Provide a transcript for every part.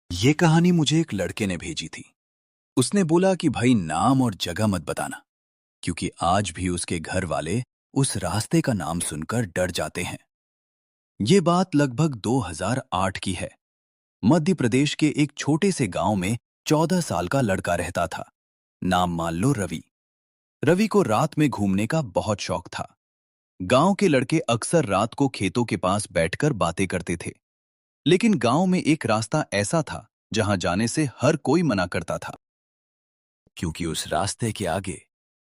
ये कहानी मुझे एक लड़के ने भेजी थी। उसने बोला कि भाई नाम और जगह मत बताना, क्योंकि आज भी उसके घर वाले उस रास्ते का नाम सुनकर डर जाते हैं। ये बात लगभग 2008 की है। मध्य प्रदेश के एक छोटे से गांव में 14 साल का लड़का रहता था। नाम मान लो रवि। रवि को रात में घूमने का बहुत शौक था। गांव के लड़के अक्सर रात को खेतों के पास बैठकर बातें करते थे। लेकिन गांव में एक रास्ता ऐसा था जहां जाने से हर कोई मना करता था, क्योंकि उस रास्ते के आगे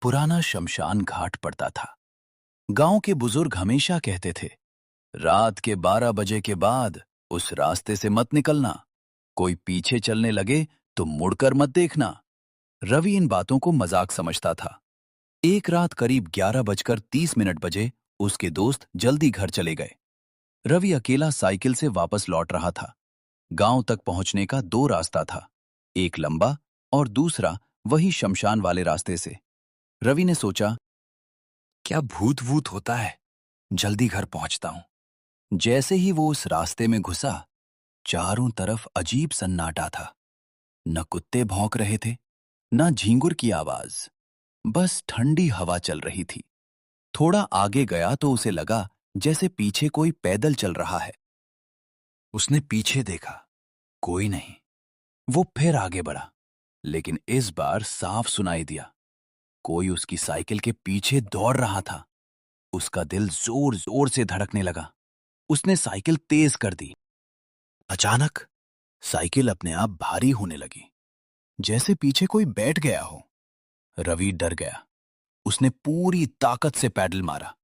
पुराना शमशान घाट पड़ता था। गांव के बुजुर्ग हमेशा कहते थे, रात के 12 बजे के बाद उस रास्ते से मत निकलना। कोई पीछे चलने लगे तो मुड़कर मत देखना। रवि इन बातों को मजाक समझता था। एक रात करीब 11:30 बजे उसके दोस्त जल्दी घर चले गए। रवि अकेला साइकिल से वापस लौट रहा था। गांव तक पहुंचने का दो रास्ता था, एक लंबा और दूसरा वही शमशान वाले रास्ते से। रवि ने सोचा, क्या भूत वूत होता है, जल्दी घर पहुंचता हूं। जैसे ही वो उस रास्ते में घुसा, चारों तरफ अजीब सन्नाटा था। न कुत्ते भौंक रहे थे, न झींगुर की आवाज, बस ठंडी हवा चल रही थी। थोड़ा आगे गया तो उसे लगा जैसे पीछे कोई पैदल चल रहा है। उसने पीछे देखा, कोई नहीं। वो फिर आगे बढ़ा, लेकिन इस बार साफ सुनाई दिया, कोई उसकी साइकिल के पीछे दौड़ रहा था। उसका दिल जोर जोर से धड़कने लगा। उसने साइकिल तेज कर दी। अचानक साइकिल अपने आप भारी होने लगी, जैसे पीछे कोई बैठ गया हो। रवि डर गया। उसने पूरी ताकत से पैडल मारा।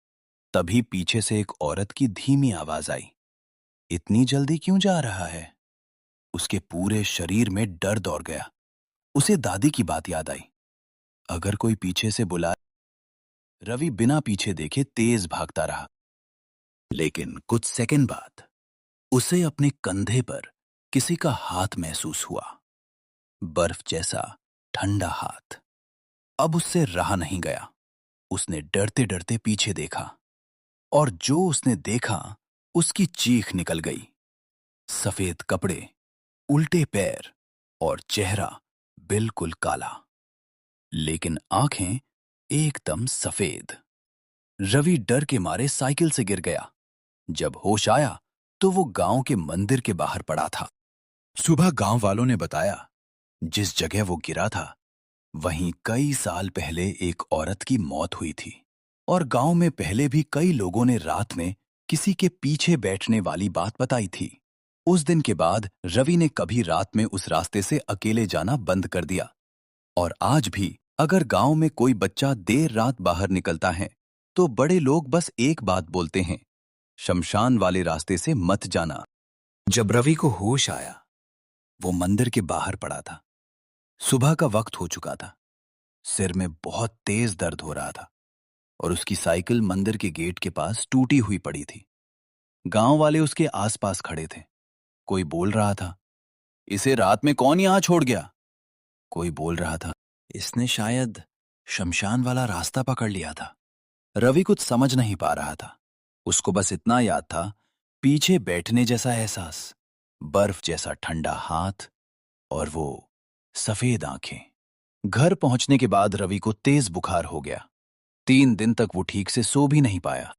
तभी पीछे से एक औरत की धीमी आवाज आई, इतनी जल्दी क्यों जा रहा है। उसके पूरे शरीर में डर दौड़ गया। उसे दादी की बात याद आई, अगर कोई पीछे से बुलाए। रवि बिना पीछे देखे तेज भागता रहा। लेकिन कुछ सेकंड बाद उसे अपने कंधे पर किसी का हाथ महसूस हुआ, बर्फ जैसा ठंडा हाथ। अब उससे रहा नहीं गया। उसने डरते डरते पीछे देखा, और जो उसने देखा उसकी चीख निकल गई। सफेद कपड़े, उल्टे पैर और चेहरा बिल्कुल काला, लेकिन आंखें एकदम सफेद। रवि डर के मारे साइकिल से गिर गया। जब होश आया तो वो गांव के मंदिर के बाहर पड़ा था। सुबह गांव वालों ने बताया, जिस जगह वो गिरा था वहीं कई साल पहले एक औरत की मौत हुई थी, और गांव में पहले भी कई लोगों ने रात में किसी के पीछे बैठने वाली बात बताई थी। उस दिन के बाद रवि ने कभी रात में उस रास्ते से अकेले जाना बंद कर दिया। और आज भी अगर गांव में कोई बच्चा देर रात बाहर निकलता है तो बड़े लोग बस एक बात बोलते हैं, शमशान वाले रास्ते से मत जाना। जब रवि को होश आया, वो मंदिर के बाहर पड़ा था। सुबह का वक्त हो चुका था। सिर में बहुत तेज दर्द हो रहा था, और उसकी साइकिल मंदिर के गेट के पास टूटी हुई पड़ी थी। गांव वाले उसके आसपास खड़े थे। कोई बोल रहा था, इसे रात में कौन यहां छोड़ गया। कोई बोल रहा था, इसने शायद शमशान वाला रास्ता पकड़ लिया था। रवि कुछ समझ नहीं पा रहा था। उसको बस इतना याद था, पीछे बैठने जैसा एहसास, बर्फ जैसा ठंडा हाथ, और वो सफेद आंखें। घर पहुंचने के बाद रवि को तेज बुखार हो गया। 3 दिन तक वो ठीक से सो भी नहीं पाया।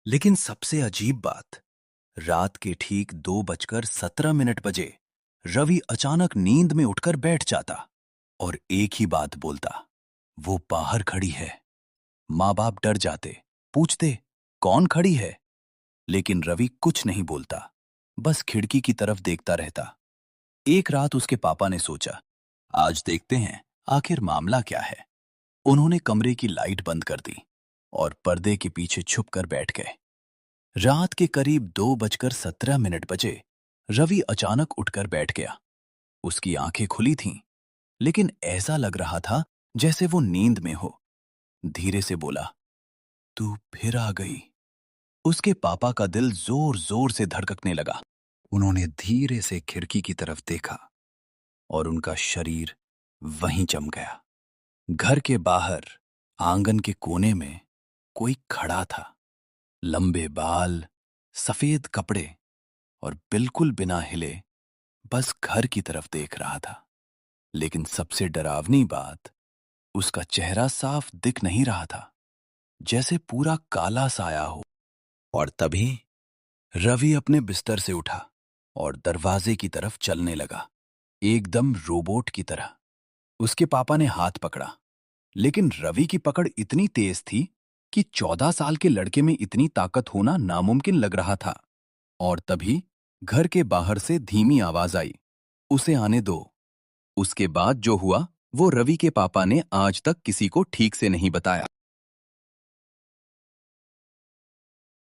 लेकिन सबसे अजीब बात, रात के ठीक 2:17 बजे रवि अचानक नींद में उठकर बैठ जाता और एक ही बात बोलता, वो बाहर खड़ी है। माँ बाप डर जाते, पूछते, कौन खड़ी है। लेकिन रवि कुछ नहीं बोलता, बस खिड़की की तरफ देखता रहता। एक रात उसके पापा ने सोचा, आज देखते हैं आखिर मामला क्या है। उन्होंने कमरे की लाइट बंद कर दी और पर्दे के पीछे छुप कर बैठ गए। रात के करीब 2:17 बजे रवि अचानक उठकर बैठ गया। उसकी आंखें खुली थीं, लेकिन ऐसा लग रहा था जैसे वो नींद में हो। धीरे से बोला, तू फिर आ गई। उसके पापा का दिल जोर जोर से धड़कने लगा। उन्होंने धीरे से खिड़की की तरफ देखा, और उनका शरीर वहीं जम गया। घर के बाहर आंगन के कोने में कोई खड़ा था। लंबे बाल, सफेद कपड़े, और बिल्कुल बिना हिले वापस घर की तरफ देख रहा था। लेकिन सबसे डरावनी बात, उसका चेहरा साफ दिख नहीं रहा था, जैसे पूरा काला साया हो। और तभी रवि अपने बिस्तर से उठा और दरवाजे की तरफ चलने लगा, एकदम रोबोट की तरह। उसके पापा ने हाथ पकड़ा, लेकिन रवि की पकड़ इतनी तेज थी कि 14 साल के लड़के में इतनी ताकत होना नामुमकिन लग रहा था। और तभी घर के बाहर से धीमी आवाज आई, उसे आने दो। उसके बाद जो हुआ वो रवि के पापा ने आज तक किसी को ठीक से नहीं बताया।